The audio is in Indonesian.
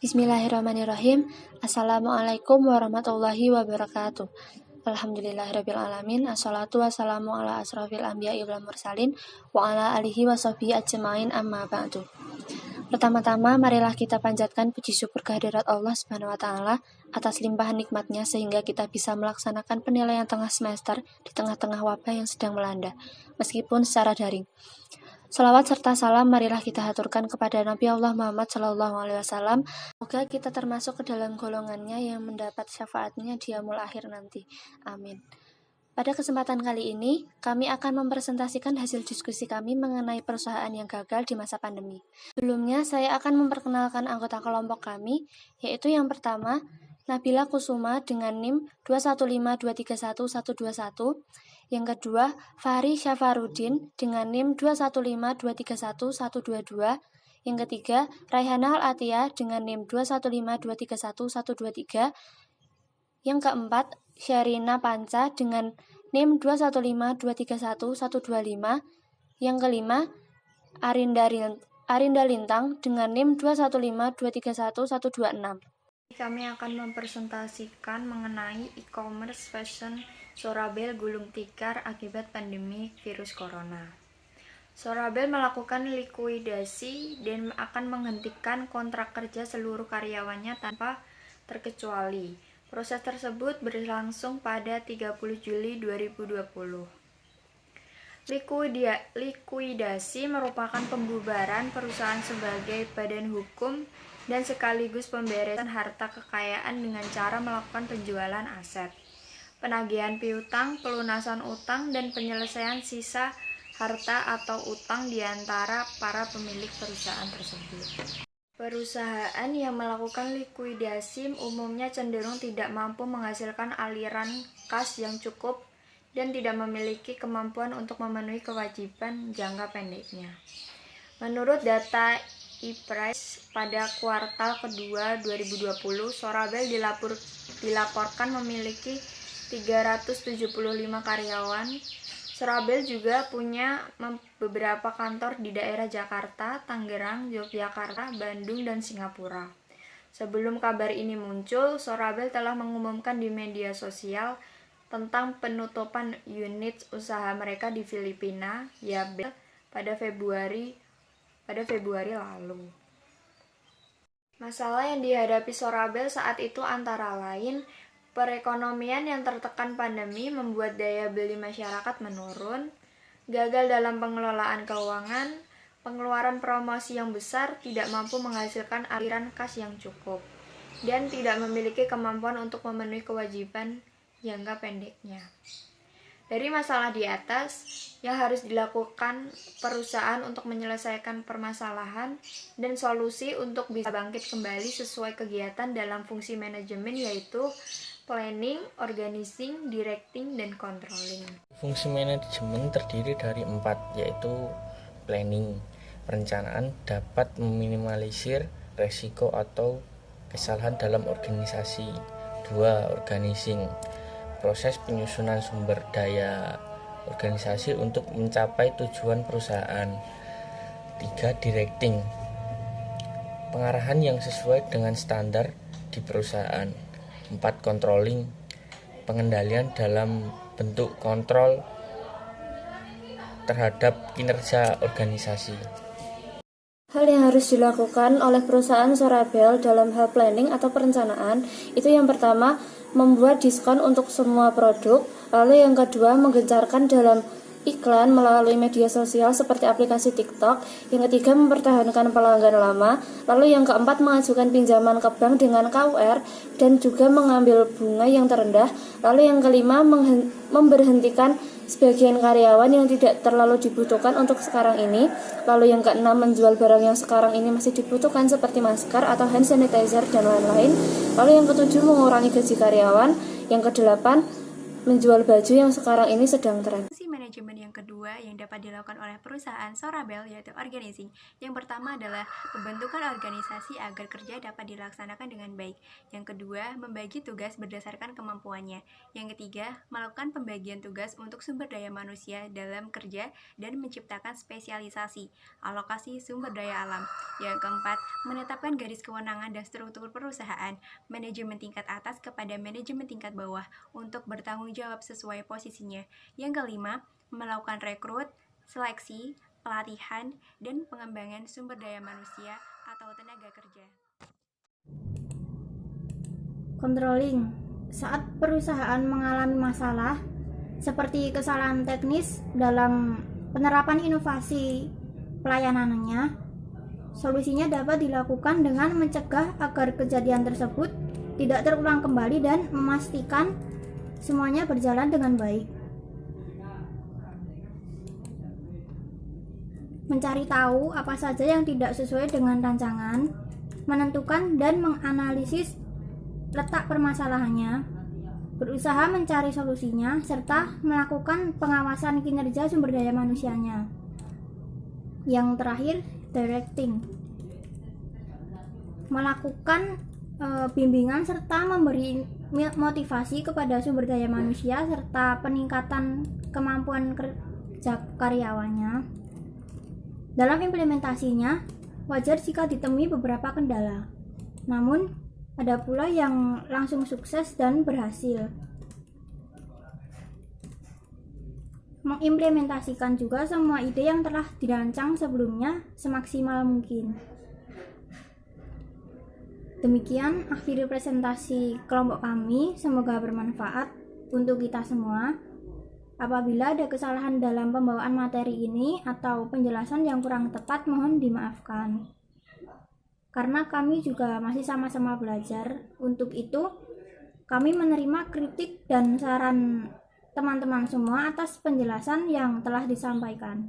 Bismillahirrahmanirrahim. Assalamualaikum warahmatullahi wabarakatuh. Alhamdulillahirrabbilalamin. Assalatu wassalamu ala asrafil anbiya'i wal mursalin wa ala alihi wa sahbihi ajma'in amma ba'du. Pertama-tama marilah kita panjatkan puji syukur kehadirat Allah Subhanahu wa taala atas limpahan nikmatnya sehingga kita bisa melaksanakan penilaian tengah semester di tengah-tengah wabah yang sedang melanda, meskipun secara daring. Salawat serta salam marilah kita haturkan kepada Nabi Allah Muhammad SAW. Semoga kita termasuk ke dalam golongannya yang mendapat syafaatnya di yaumul akhir nanti. Amin. Pada kesempatan kali ini, kami akan mempresentasikan hasil diskusi kami mengenai perusahaan yang gagal di masa pandemi. Sebelumnya, saya akan memperkenalkan anggota kelompok kami, yaitu yang pertama, Nabila Kusuma dengan NIM 215231121. Yang kedua, Fahri Syafarudin dengan NIM 215231122. Yang ketiga, Raihana Al-Atiyah dengan NIM 215231123. Yang keempat, Syarina Panca dengan NIM 215231125. Yang kelima, Arinda Lintang dengan NIM 215231126. Kami akan mempresentasikan mengenai e-commerce fashion Sorabel gulung tikar akibat pandemi virus corona. Sorabel melakukan likuidasi dan akan menghentikan kontrak kerja seluruh karyawannya tanpa terkecuali. Proses tersebut berlangsung pada 30 Juli 2020. Likuidasi merupakan pembubaran perusahaan sebagai badan hukum dan sekaligus pemberesan harta kekayaan dengan cara melakukan penjualan aset, penagihan piutang, pelunasan utang, dan penyelesaian sisa harta atau utang di antara para pemilik perusahaan tersebut. Perusahaan yang melakukan likuidasi umumnya cenderung tidak mampu menghasilkan aliran kas yang cukup dan tidak memiliki kemampuan untuk memenuhi kewajiban jangka pendeknya. Menurut data e-price pada kuartal kedua 2020, Sorabel dilaporkan memiliki 375 karyawan. Sorabel juga punya beberapa kantor di daerah Jakarta, Tangerang, Yogyakarta, Bandung, dan Singapura. Sebelum kabar ini muncul, Sorabel telah mengumumkan di media sosial tentang penutupan unit usaha mereka di Filipina, Yabel, pada Februari lalu. Masalah yang dihadapi Sorabel saat itu antara lain perekonomian yang tertekan pandemi membuat daya beli masyarakat menurun, gagal dalam pengelolaan keuangan, pengeluaran promosi yang besar, tidak mampu menghasilkan aliran kas yang cukup, dan tidak memiliki kemampuan untuk memenuhi kewajiban jangka pendeknya. Dari masalah di atas, yang harus dilakukan perusahaan untuk menyelesaikan permasalahan dan solusi untuk bisa bangkit kembali sesuai kegiatan dalam fungsi manajemen, yaitu planning, organizing, directing, dan controlling. Fungsi manajemen terdiri dari 4, yaitu planning. Perencanaan dapat meminimalisir resiko atau kesalahan dalam organisasi. 2. Organizing. Proses penyusunan sumber daya organisasi untuk mencapai tujuan perusahaan. 3. Directing. Pengarahan yang sesuai dengan standar di perusahaan. 4. Controlling. Pengendalian dalam bentuk kontrol terhadap kinerja organisasi. Hal yang harus dilakukan oleh perusahaan Sorabel dalam hal planning atau perencanaan itu yang pertama, membuat diskon untuk semua produk. Lalu yang kedua, menggencarkan dalam iklan melalui media sosial seperti aplikasi TikTok. Yang ketiga, mempertahankan pelanggan lama. Lalu yang keempat, mengajukan pinjaman ke bank dengan KUR dan juga mengambil bunga yang terendah. Lalu yang kelima, memberhentikan sebagian karyawan yang tidak terlalu dibutuhkan untuk sekarang ini. Lalu yang keenam, menjual barang yang sekarang ini masih dibutuhkan seperti masker atau hand sanitizer dan lain-lain. Lalu yang ketujuh, mengurangi gaji karyawan. Yang kedelapan, menjual baju yang sekarang ini sedang tren. manajemen yang kedua yang dapat dilakukan oleh perusahaan Sorabel yaitu organizing. Yang pertama adalah pembentukan organisasi agar kerja dapat dilaksanakan dengan baik. Yang kedua, membagi tugas berdasarkan kemampuannya. Yang ketiga, melakukan pembagian tugas untuk sumber daya manusia dalam kerja dan menciptakan spesialisasi, alokasi sumber daya alam. Yang keempat, menetapkan garis kewenangan dan struktur perusahaan, manajemen tingkat atas kepada manajemen tingkat bawah untuk bertanggung jawab sesuai posisinya. Yang kelima, melakukan rekrut, seleksi, pelatihan, dan pengembangan sumber daya manusia atau tenaga kerja. Controlling. Saat perusahaan mengalami masalah seperti kesalahan teknis dalam penerapan inovasi pelayanannya, solusinya dapat dilakukan dengan mencegah agar kejadian tersebut tidak terulang kembali dan memastikan semuanya berjalan dengan baik. Mencari tahu apa saja yang tidak sesuai dengan rancangan, menentukan dan menganalisis letak permasalahannya, berusaha mencari solusinya, serta melakukan pengawasan kinerja sumber daya manusianya. Yang terakhir, directing. Melakukan bimbingan serta memberi motivasi kepada sumber daya manusia serta peningkatan kemampuan kerja karyawannya. Dalam implementasinya, wajar jika ditemui beberapa kendala. Namun, ada pula yang langsung sukses dan berhasil. Mengimplementasikan juga semua ide yang telah dirancang sebelumnya semaksimal mungkin. Demikian akhiri presentasi kelompok kami, semoga bermanfaat untuk kita semua. Apabila ada kesalahan dalam pembawaan materi ini atau penjelasan yang kurang tepat, mohon dimaafkan. Karena kami juga masih sama-sama belajar, untuk itu kami menerima kritik dan saran teman-teman semua atas penjelasan yang telah disampaikan.